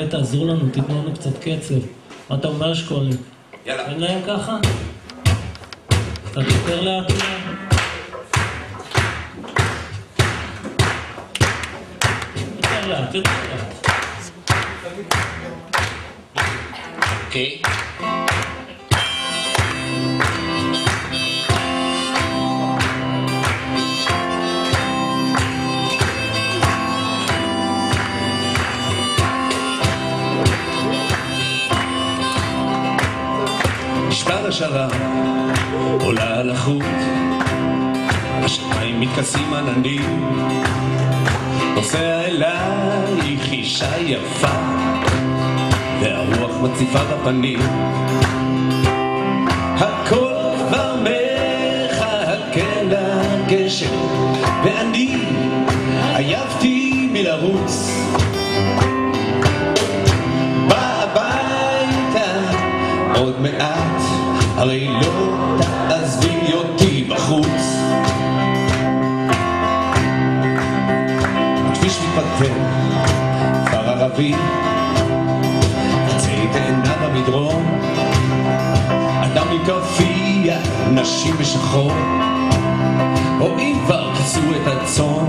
תעזרו לנו, תיתנו לנו קצת קצב. מה אתה אומר, שקולי? יאללה. אין להם ככה? אתה יותר לאט להם? יותר לאט, יותר לאט. אוקיי. נשבר השרה, עולה על החוט, השמיים מתכסים עננים, נוסע אלייך אישה יפה, והרוח מציפה בפנים. הכל כבר מחכה לגשם, ואני עייפתי מלרוץ. בא הביתה עוד מעט, הרי לא תעזבי אותי בחוץ. הכביש מתפתח, כפר ערבי, עצי תאנה במדרון, אדם עם כפייה, נשים בשחור, רואים כבר כיסו את הצאן.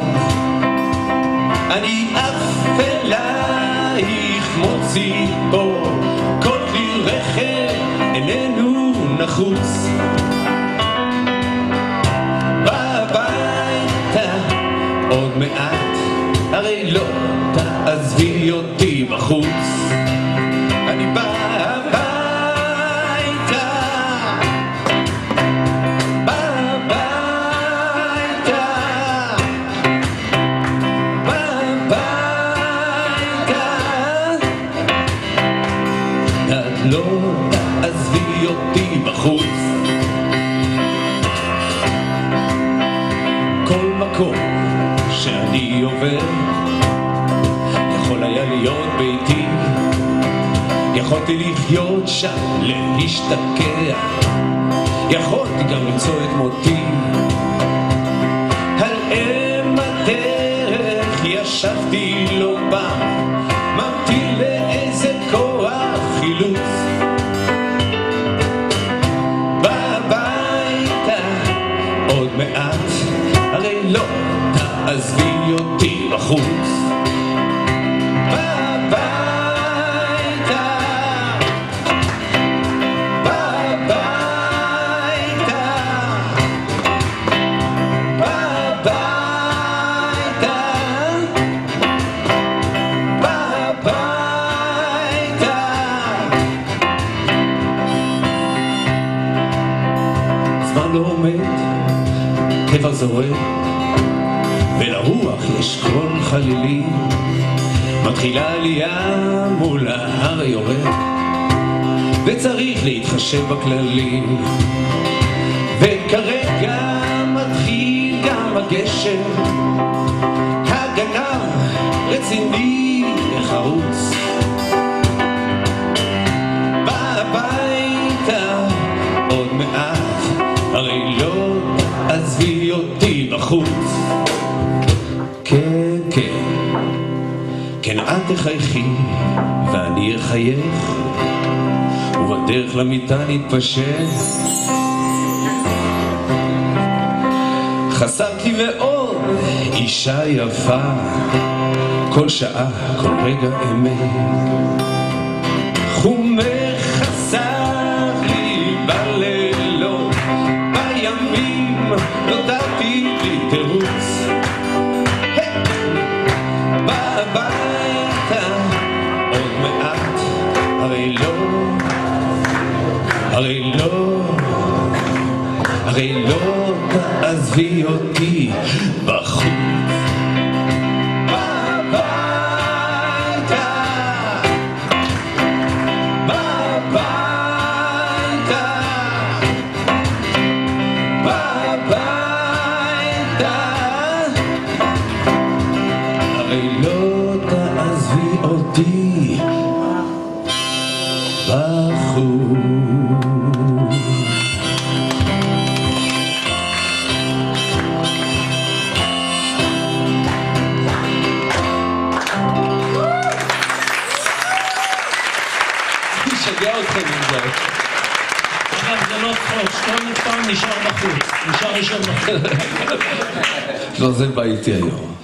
אני עף אלייך מוציא פה, כל כלי רכב איננו נחוץ. בא הביתה עוד מעט, הרי לא תעזבי אותי בחוץ. אני בא הביתה, בא הביתה, בא הביתה, את לא תעזבי אותי בחוץ. כל מקום שאני עובר יכול היה להיות ביתי, יכולתי לחיות שם, להשתקע, יכולתי גם למצוא את מותי. על אם הדרך ישבתי לא פעם, ממתין לאיזה כוח חילוץ. בא הביתה עוד מעט, הרי לא תעזבי אותי בחוץ. לא עומד, טבע זורם, ולרוח יש קול חלילי, מתחילה עלייה מול ההר יורד, וצריך להתחשב בכללים. וכרגע מתחיל גם הגשם, הגנב רציני וחרוץ. בא הביתה עוד מעט, הרי לא תעזבי אותי בחוץ. כן, כן, כן את תחייכי ואני אחייך, ובדרך למיטה נתפשט. חסרת לי מאוד אישה יפה, כל שעה, כל רגע אמת. חומך חסר לי בלילות, בימים נותרתי לי תירוץ. בא הביתה עוד מעט, הרי לא, הרי לא, הרי לא תעזבי אותי בחוץ. הרי לא תעזבי אותי בחוץ. משגע אתכם עם זה. אגב, זה לא צחוק, שלומי פעם נשאר בחוץ. נשאר ראשון בחוץ. לא, זה בא איתי היום.